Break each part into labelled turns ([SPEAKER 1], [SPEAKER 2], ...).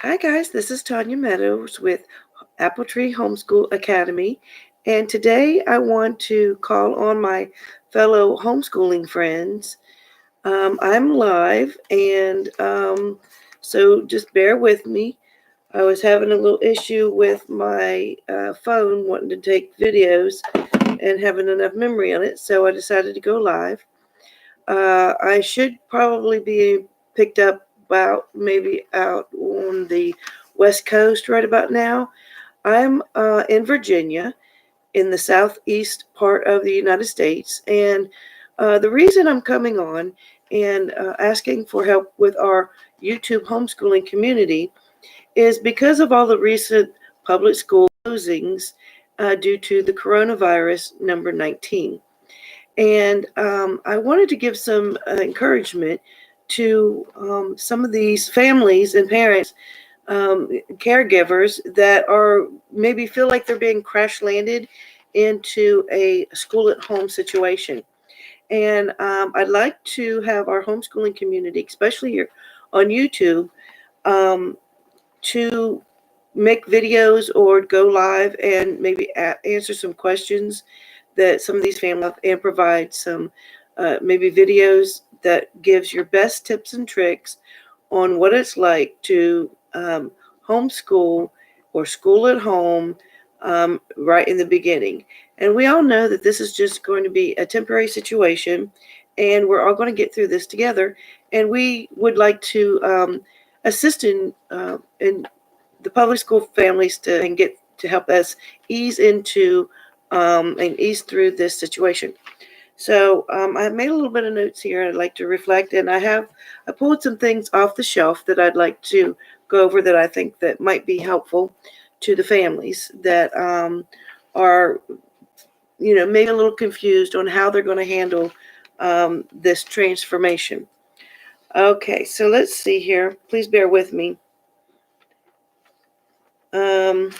[SPEAKER 1] Hi guys, this is Tanya Meadows with Tree Homeschool Academy, and today I want to call on my fellow homeschooling friends. I'm live, and so just bear with me. I was having a little issue with my phone wanting to take videos and having enough memory on it, so I decided to go live. I should probably be picked up about maybe out on the West Coast right about now. I'm in Virginia, in the southeast part of the United States, and the reason I'm coming on and asking for help with our YouTube homeschooling community is because of all the recent public school closings due to the coronavirus number 19. And I wanted to give some encouragement to some of these families and parents, caregivers that are maybe feel like they're being crash landed into a school at home situation. And I'd like to have our homeschooling community, especially here on YouTube, um, to make videos or go live and maybe answer some questions that some of these families have and provide some maybe videos that gives your best tips and tricks on what it's like to homeschool or school at home right in the beginning. And we all know that this is just going to be a temporary situation, and we're all going to get through this together. And we would like to assist in the public school families to and get to help us ease into and ease through this situation. So I've made a little bit of notes here. I'd like to reflect, and I pulled some things off the shelf that I'd like to go over that I think that might be helpful to the families that are, maybe a little confused on how they're going to handle this transformation. Okay, so let's see here. Please bear with me. Okay,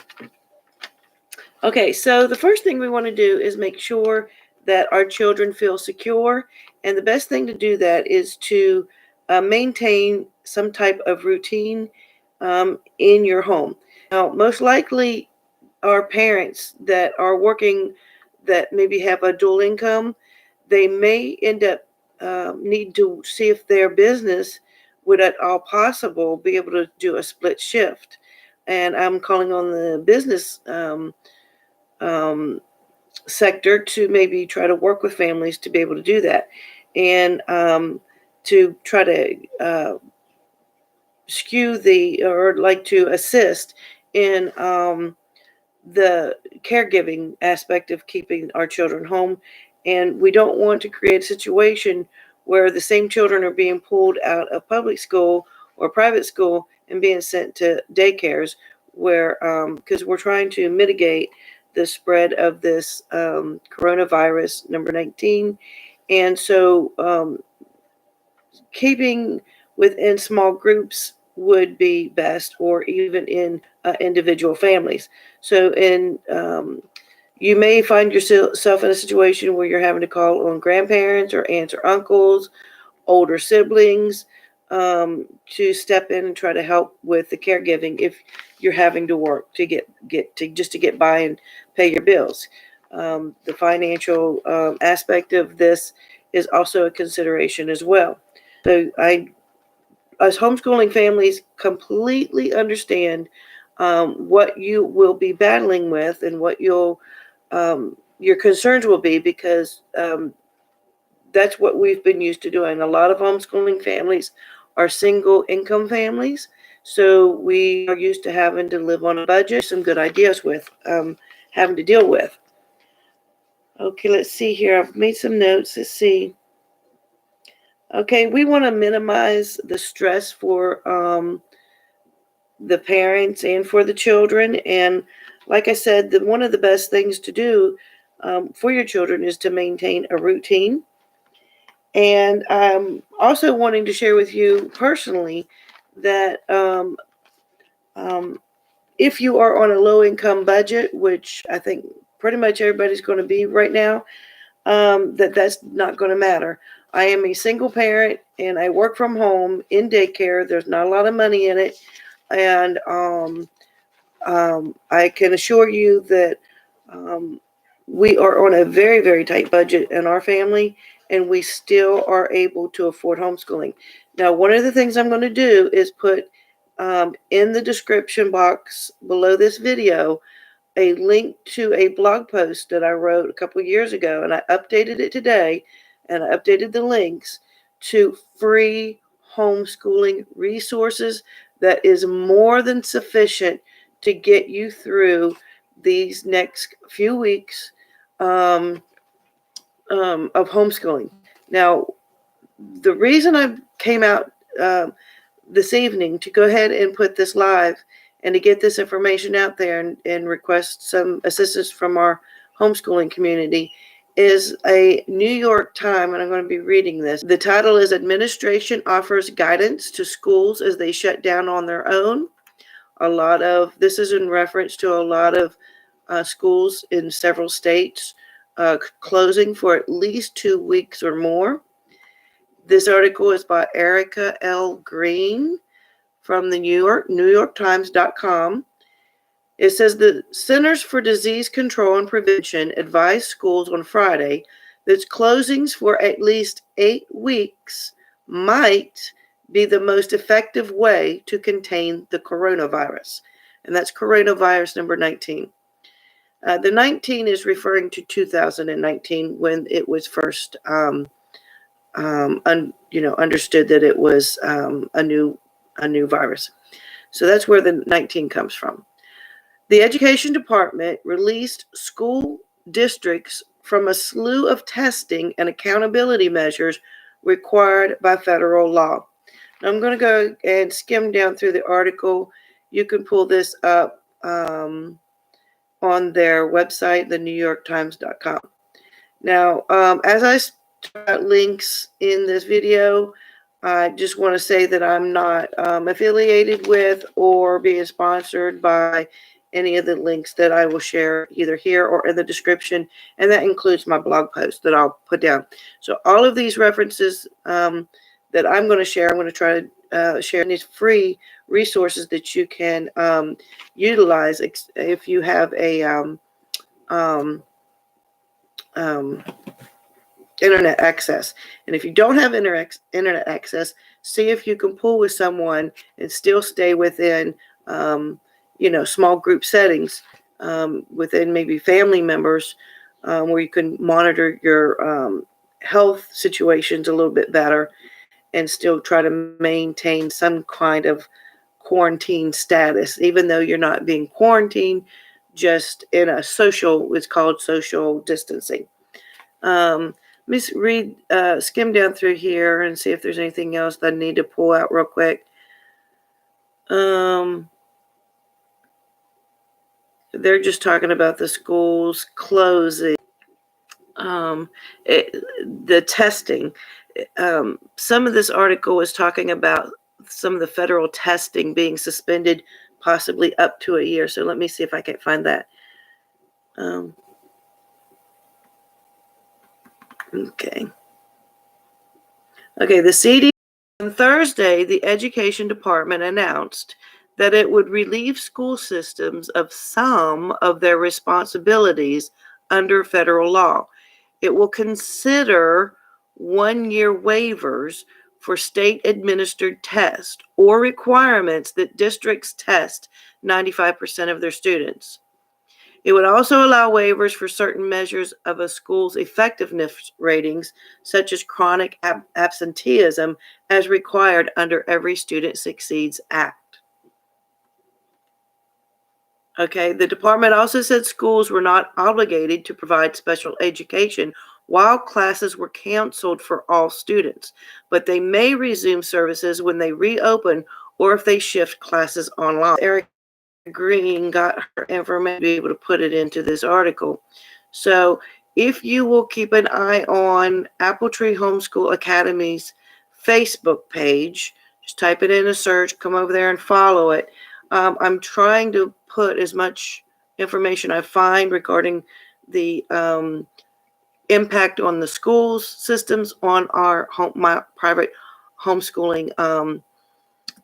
[SPEAKER 1] so the first thing we want to do is make sure that our children feel secure. And the best thing to do that is to maintain some type of routine in your home. Now, most likely, our parents that are working that maybe have a dual income, they may end up need to see if their business would at all possible be able to do a split shift. And I'm calling on the business um, sector to maybe try to work with families to be able to do that, and to try to skew the or like to assist in the caregiving aspect of keeping our children home. And we don't want to create a situation where the same children are being pulled out of public school or private school and being sent to daycares, where because we're trying to mitigate the spread of this coronavirus number 19. And so keeping within small groups would be best, or even in individual families. So you may find yourself in a situation where you're having to call on grandparents or aunts or uncles, older siblings, to step in and try to help with the caregiving if you're having to work to get by and pay your bills. The financial aspect of this is also a consideration as well. So as homeschooling families, completely understand what you will be battling with and what your concerns will be, because that's what we've been used to doing. A lot of homeschooling families are single income families, so we are used to having to live on a budget. Some good ideas with having to deal with. Okay, let's see here. I've made some notes. Let's see. Okay, we want to minimize the stress for the parents and for the children. And like I said, one of the best things to do for your children is to maintain a routine. And I'm also wanting to share with you personally that if you are on a low income budget, which I think pretty much everybody's going to be right now, that's not going to matter. I am a single parent and I work from home in daycare. There's not a lot of money in it. and I can assure you that we are on a very, very tight budget in our family, and we still are able to afford homeschooling. Now, one of the things I'm going to do is put in the description box below this video a link to a blog post that I wrote a couple years ago, and I updated it today, and I updated the links to free homeschooling resources that is more than sufficient to get you through these next few weeks of homeschooling. Now, the reason I came out this evening to go ahead and put this live and to get this information out there and request some assistance from our homeschooling community is a New York Times, and I'm going to be reading this. The title is Administration Offers Guidance to Schools as They Shut Down on Their Own. This is in reference to a lot of schools in several states closing for at least 2 weeks or more. This article is by Erica L. Green from the NYTimes.com. It says the Centers for Disease Control and Prevention advised schools on Friday that closings for at least 8 weeks might be the most effective way to contain the coronavirus. And that's coronavirus number 19. The 19 is referring to 2019 when it was first understood that it was a new virus. So that's where the 19 comes from. The Education Department released school districts from a slew of testing and accountability measures required by federal law. Now, I'm going to go and skim down through the article. You can pull this up on their website, the NYTimes.com. Now, as I start links in this video, I just want to say that I'm not affiliated with or being sponsored by any of the links that I will share either here or in the description, and that includes my blog post that I'll put down. So all of these references that I'm going to share, I'm going to try to share these free resources that you can utilize if you have a internet access. And if you don't have internet access, see if you can pool with someone and still stay within small group settings within maybe family members where you can monitor your health situations a little bit better and still try to maintain some kind of quarantine status, even though you're not being quarantined, just in a it's called social distancing. Let me skim down through here and see if there's anything else that I need to pull out real quick. They're just talking about the schools closing, the testing. Some of this article is talking about some of the federal testing being suspended, possibly up to a year. So let me see if I can find that. Okay, the CDC. On Thursday, the Education Department announced that it would relieve school systems of some of their responsibilities under federal law. It will consider 1-year waivers for state-administered tests or requirements that districts test 95% of their students. It would also allow waivers for certain measures of a school's effectiveness ratings, such as chronic absenteeism, as required under Every Student Succeeds Act. The department also said schools were not obligated to provide special education while classes were canceled for all students, but they may resume services when they reopen or if they shift classes online. Eric Green got her information to be able to put it into this article. So if you will keep an eye on Tree Homeschool Academy's Facebook page, just type it in a search, come over there and follow it. I'm trying to put as much information I find regarding the impact on the schools systems on my private homeschooling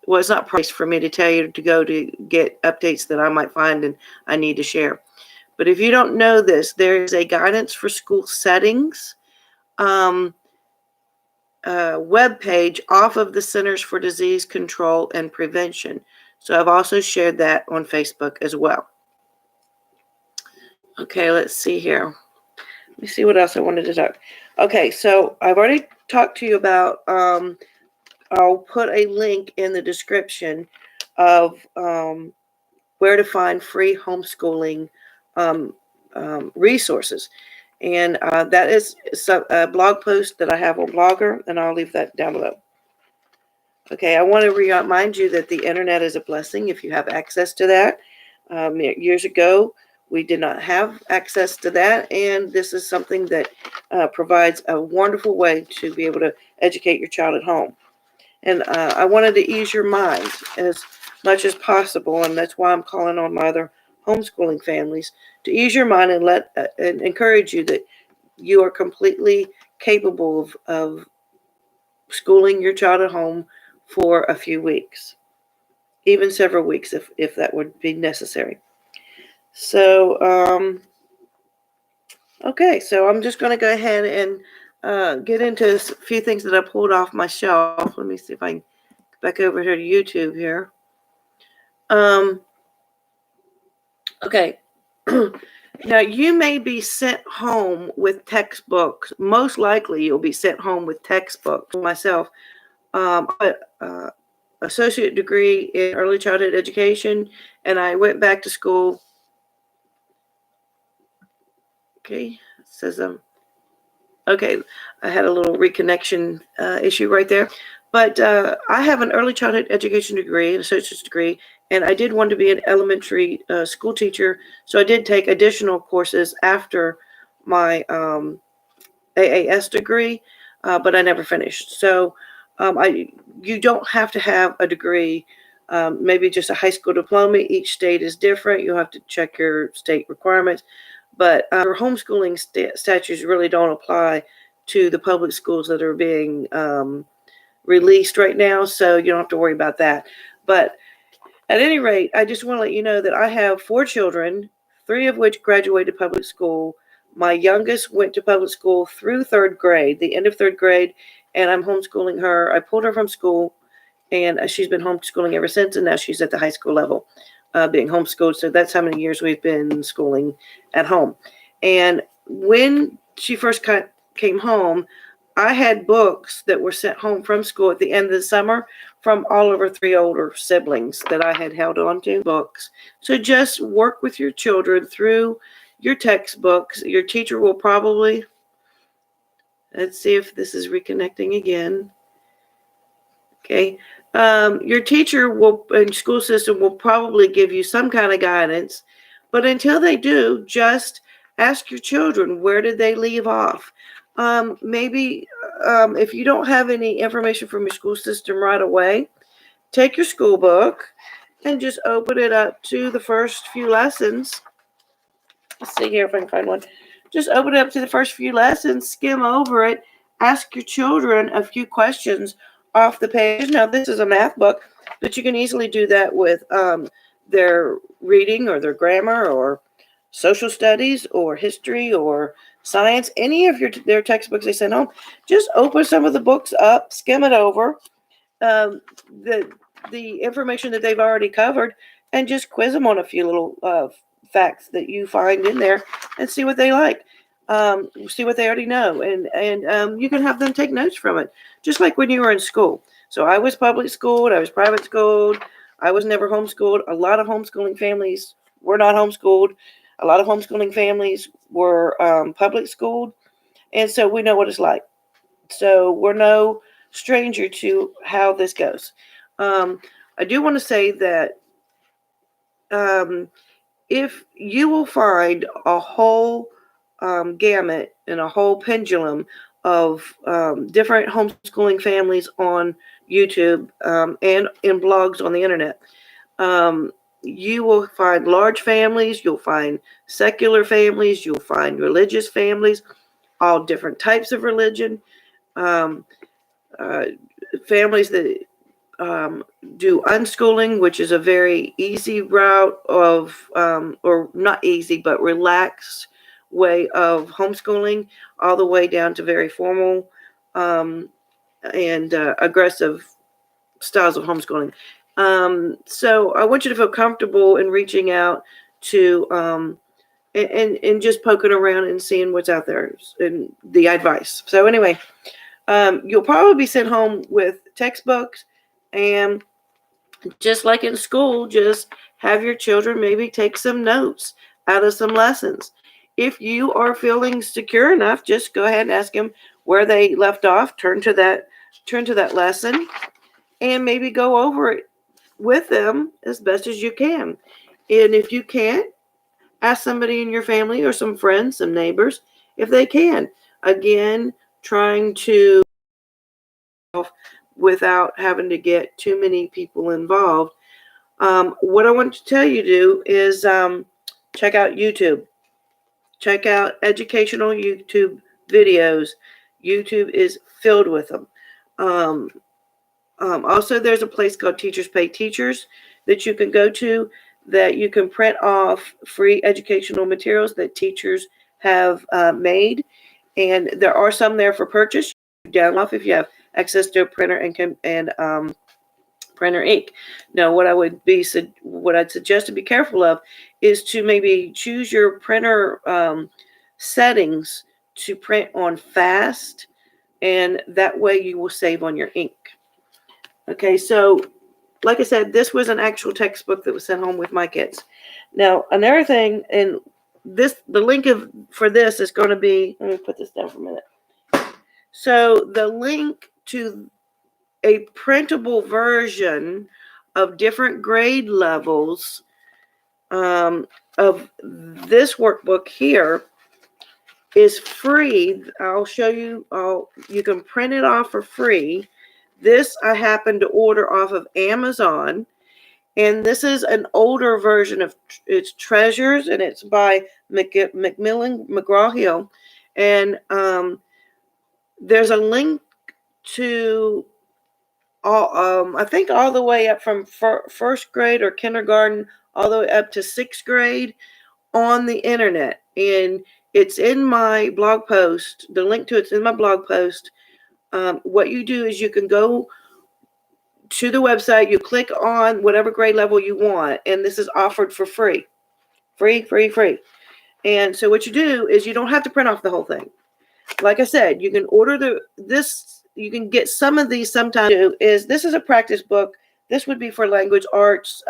[SPEAKER 1] well, it's not priced for me to tell you to go to get updates that I might find and I need to share. But if you don't know this, there is a guidance for school settings webpage off of the Centers for Disease Control and Prevention. So I've also shared that on Facebook as well. Okay, let's see here. Let me see what else I wanted to talk. Okay, so I've already talked to you about, I'll put a link in the description of where to find free homeschooling resources. And that is a blog post that I have on Blogger, and I'll leave that down below. Okay, I want to remind you that the internet is a blessing if you have access to that. Years ago, we did not have access to that, and this is something that provides a wonderful way to be able to educate your child at home. And I wanted to ease your mind as much as possible, and that's why I'm calling on my other homeschooling families to ease your mind and and encourage you that you are completely capable of schooling your child at home for a few weeks, even several weeks if that would be necessary. So, okay, so I'm just going to go ahead and get into a few things that I pulled off my shelf. Let me see if I can get back over here to YouTube here. Okay. Now, you may be sent home with textbooks. Most likely, you'll be sent home with textbooks. Myself, associate degree in early childhood education, and I went back to school. Okay, it says okay, I had a little reconnection issue right there. But I have an early childhood education degree, an associate's degree, and I did want to be an elementary school teacher. So I did take additional courses after my AAS degree, but I never finished. So you don't have to have a degree, maybe just a high school diploma. Each state is different. You'll have to check your state requirements. But our homeschooling statutes really don't apply to the public schools that are being released right now, so you don't have to worry about that. But at any rate, I just want to let you know that I have 4 children, 3 of which graduated public school. My youngest went to public school through 3rd grade, the end of 3rd grade, and I'm homeschooling her. I pulled her from school, and she's been homeschooling ever since, and now she's at the high school level being homeschooled. So that's how many years we've been schooling at home. And when she first came home, I had books that were sent home from school at the end of the summer from all of her 3 older siblings that I had held on to books. So just work with your children through your textbooks. Your teacher will probably, let's see if this is reconnecting again. Okay. Your teacher and school system will probably give you some kind of guidance, but until they do, just ask your children, where did they leave off? Maybe if you don't have any information from your school system right away, take your school book and just open it up to the first few lessons. Let's see here if I can find one. Just open it up to the first few lessons, skim over it, ask your children a few questions off the page. Now, this is a math book, but you can easily do that with their reading or their grammar or social studies or history or science, any of their textbooks they send home. Just open some of the books up, skim it over, the information that they've already covered, and just quiz them on a few little facts that you find in there and see what they like. See what they already know, and you can have them take notes from it, just like when you were in school. So I was public schooled, I was private schooled, I was never homeschooled. A lot of homeschooling families were not homeschooled. A lot of homeschooling families were public schooled, and so we know what it's like. So we're no stranger to how this goes. I do want to say that if you will find a whole gamut and a whole pendulum of different homeschooling families on YouTube and in blogs on the internet. You will find large families, you'll find secular families, you'll find religious families, all different types of religion, families that do unschooling, which is a very easy route of, or not easy, but relaxed way of homeschooling, all the way down to very formal and aggressive styles of homeschooling. So I want you to feel comfortable in reaching out to and just poking around and seeing what's out there and the advice. So anyway, you'll probably be sent home with textbooks, and just like in school, just have your children maybe take some notes out of some lessons. If you are feeling secure enough, just go ahead and ask them where they left off, turn to that lesson, and maybe go over it with them as best as you can. And if you can't, ask somebody in your family or some friends, some neighbors, if they can. Again, trying to, without having to get too many people involved. What I want to tell you to do is check out YouTube. Check out educational YouTube videos. YouTube is filled with them. Also, there's a place called Teachers Pay Teachers that you can go to, that you can print off free educational materials that teachers have made. And there are some there for purchase. You download off if you have access to a printer and printer ink. Now, what I'd suggest to be careful of is to maybe choose your printer settings to print on fast, and that way you will save on your ink. Okay, so like I said, this was an actual textbook that was sent home with my kids. Now, another thing, and the link for this is going to be, let me put this down for a minute. So the link to a printable version of different grade levels of this workbook here is free. I'll show you. You can print it off for free. This I happened to order off of Amazon, and this is an older version of it's Treasures, and it's by Macmillan McGraw-Hill, and there's a link to all, I think all the way up from first grade or kindergarten all the way up to sixth grade on the internet, and it's in my blog post. The link to it's in my blog post. What you do is you can go to the website, you click on whatever grade level you want, and this is offered for free. Free. And so what you do is you don't have to print off the whole thing. Like I said, you can order you can get some of these sometimes. This is a practice book. This would be for language arts,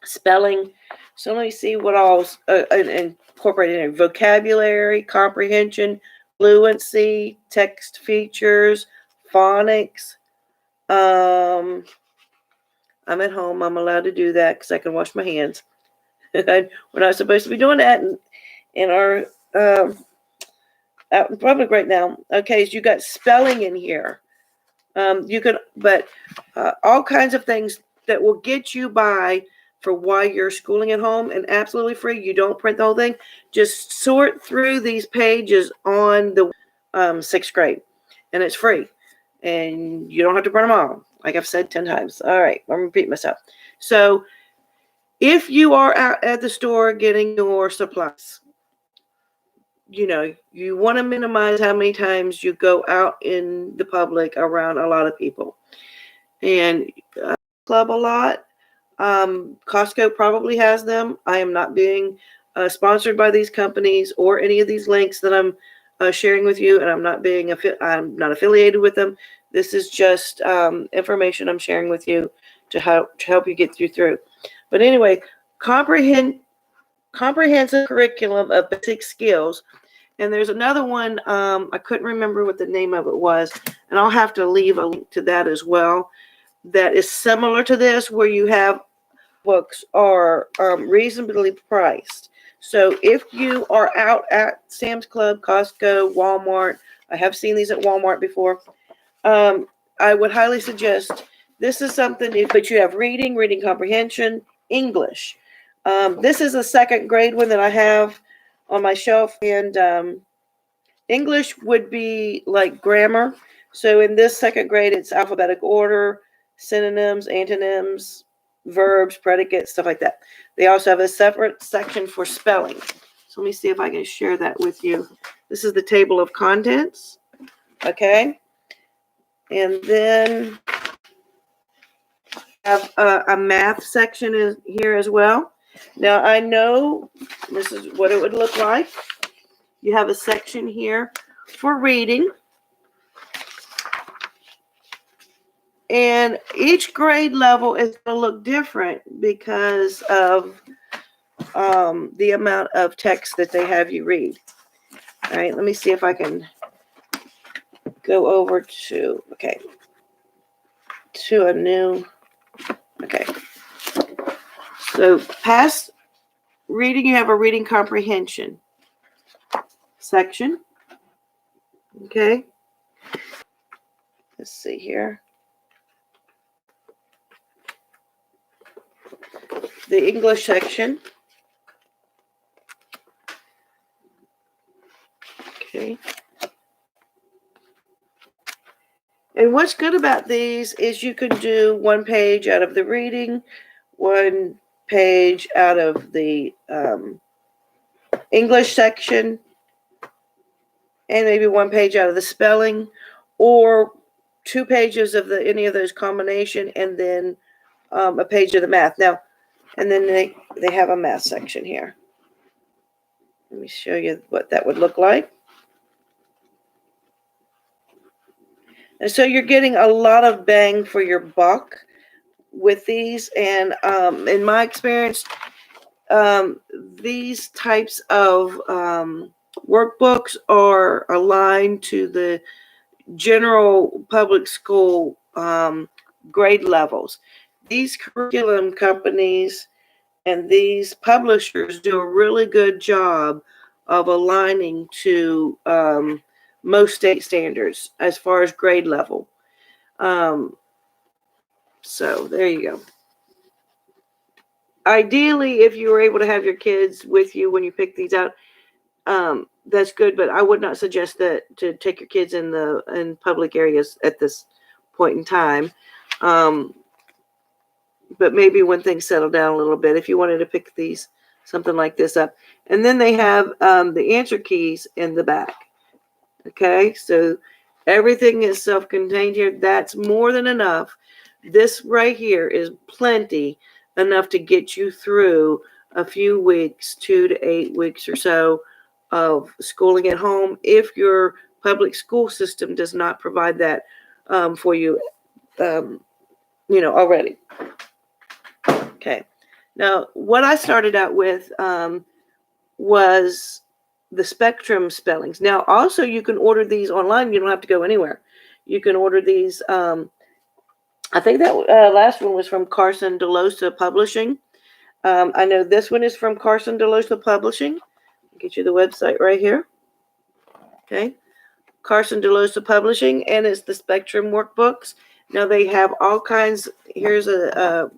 [SPEAKER 1] spelling. So let me see what all incorporated in: vocabulary, comprehension, fluency, text features, phonics. I'm at home. I'm allowed to do that because I can wash my hands. We're not supposed to be doing that in our out in public right now. Okay, so you got spelling in here. But all kinds of things that will get you by for why you're schooling at home, and absolutely free. You don't print the whole thing. Just sort through these pages on the sixth grade, and it's free. And you don't have to print them all, like I've said 10 times. All right, I'm repeating myself. So if you are out at the store getting your supplies, you want to minimize how many times you go out in the public around a lot of people. And club a lot. Costco probably has them. I am not being sponsored by these companies or any of these links that I'm sharing with you, and I'm not affiliated with them. This is just information I'm sharing with you to help you get through. But anyway, comprehensive curriculum of basic skills. And there's another one, I couldn't remember what the name of it was, and I'll have to leave a link to that as well, that is similar to this, where you have books are reasonably priced. So if you are out at Sam's Club, Costco, Walmart, I have seen these at Walmart before, I would highly suggest this is something, but you have reading comprehension, English. This is a second grade one that I have on my shelf, and English would be like grammar. So in this second grade, it's alphabetic order, synonyms, antonyms, verbs, predicates, stuff like that. They also have a separate section for spelling. So let me see if I can share that with you. This is the table of contents. Okay. And then have a math section is here as well. Now I know this is what it would look like. You have a section here for reading. And each grade level is going to look different because of the amount of text that they have you read. All right, let me see if I can go over to, okay, to a new, okay. So past reading, you have a reading comprehension section. Okay. Let's see here. The English section. Okay. And what's good about these is you can do one page out of the reading, one page out of the English section, and maybe one page out of the spelling, or 2 pages of any of those combination, and then a page of the math. Now, and then they have a math section here. Let me show you what that would look like. And so you're getting a lot of bang for your buck with these. And in my experience, these types of workbooks are aligned to the general public school grade levels. These curriculum companies and these publishers do a really good job of aligning to most state standards as far as grade level. So there you go. Ideally, if you were able to have your kids with you when you pick these out, that's good, but I would not suggest that to take your kids in public areas at this point in time. But maybe when things settle down a little bit, if you wanted to pick something like this up. And then they have the answer keys in the back. Okay, so everything is self-contained here. That's more than enough. This right here is plenty enough to get you through a few weeks, 2 to 8 weeks or so of schooling at home, if your public school system does not provide that for you, already. Okay. Now, what I started out with was the Spectrum spellings. Now, also, you can order these online. You don't have to go anywhere. You can order these. I think that last one was from Carson DeLosa Publishing. I know this one is from Carson DeLosa Publishing. I'll get you the website right here. Okay. Carson DeLosa Publishing, and it's the Spectrum workbooks. Now, they have all kinds. Here's a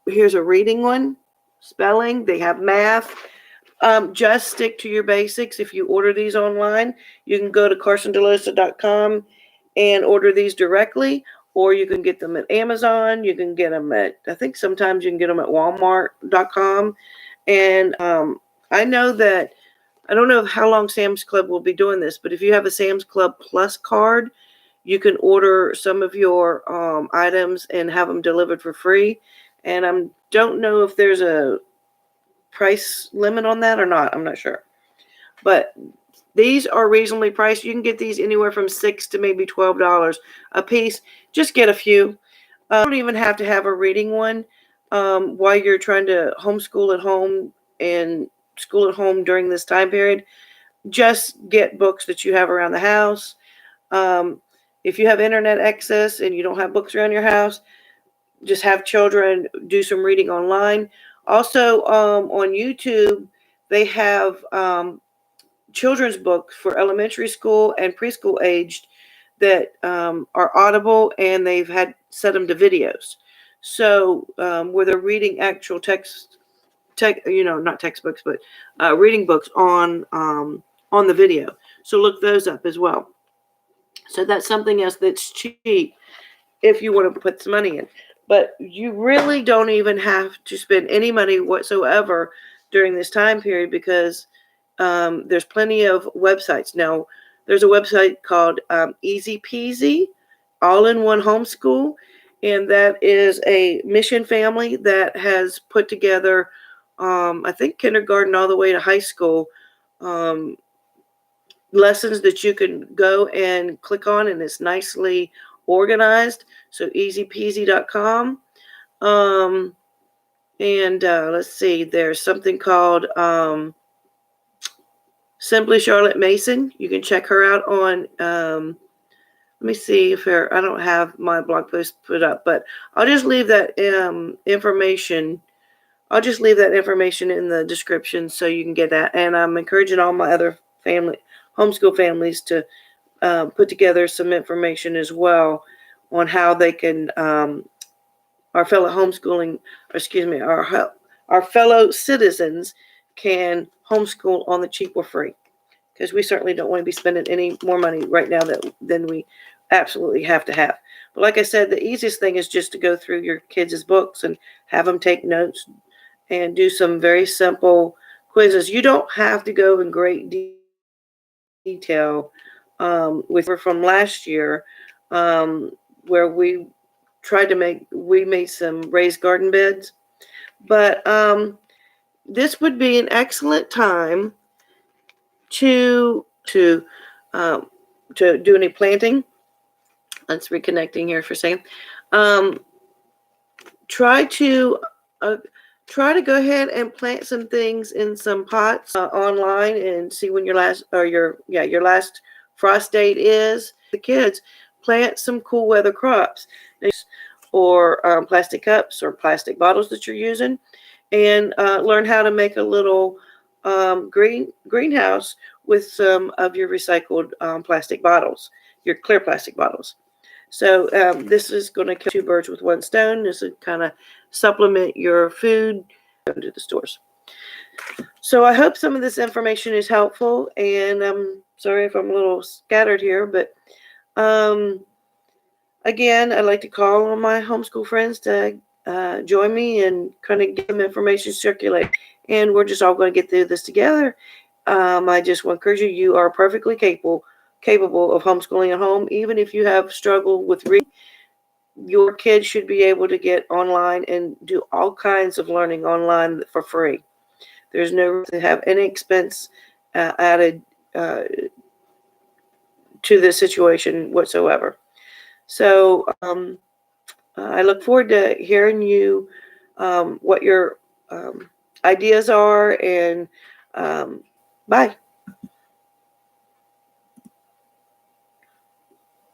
[SPEAKER 1] reading one, spelling. They have math. Just stick to your basics. If you order these online, you can go to carsondelosa.com and order these directly, or you can get them at Amazon. You can get them at, I think sometimes you can get them at walmart.com. And I know that, I don't know how long Sam's Club will be doing this, but if you have a Sam's Club Plus card, you can order some of your items and have them delivered for free. And I don't know if there's a price limit on that or not. I'm not sure. But these are reasonably priced. You can get these anywhere from $6 to maybe $12 a piece. Just get a few. You don't even have to have a reading one while you're trying to homeschool at home and school at home during this time period. Just get books that you have around the house. If you have internet access and you don't have books around your house, just have children do some reading online. Also, on YouTube, they have children's books for elementary school and preschool aged that are audible, and they've had set them to videos. So where they're reading actual not textbooks, but reading books on the video. So look those up as well. So that's something else that's cheap if you want to put some money in. But you really don't even have to spend any money whatsoever during this time period, because there's plenty of websites. Now, there's a website called Easy Peasy, All-in-One Homeschool, and that is a mission family that has put together, I think, kindergarten all the way to high school lessons that you can go and click on, and it's nicely organized. So easypeasy.com. And let's see, there's something called Simply Charlotte Mason. You can check her out on, let me see if I don't have my blog post put up, but I'll just leave that information. I'll just leave that information in the description so you can get that. And I'm encouraging all my other homeschool families to put together some information as well on how they can, our fellow our fellow citizens can homeschool on the cheap or free, because we certainly don't want to be spending any more money right now than we absolutely have to have. But like I said, the easiest thing is just to go through your kids' books and have them take notes and do some very simple quizzes. You don't have to go in great detail from last year, where we made some raised garden beds. But this would be an excellent time to do any planting. Let's reconnecting here for a second. Try to go ahead and plant some things in some pots online and see when your last frost date is. The kids, plant some cool weather crops, or plastic cups or plastic bottles that you're using, and learn how to make a little greenhouse with some of your recycled plastic bottles, your clear plastic bottles. So this is going to kill two birds with one stone. This would kind of supplement your food to the stores. So I hope some of this information is helpful, and I'm sorry if I'm a little scattered here, but again, I'd like to call on my homeschool friends to join me and kind of get some information circulate, and we're just all going to get through this together. I just want to encourage you, you are perfectly capable of homeschooling at home. Even if you have struggled with reading, your kids should be able to get online and do all kinds of learning online for free. There's no reason to have any expense added to this situation whatsoever. So I look forward to hearing you what your ideas are, and bye.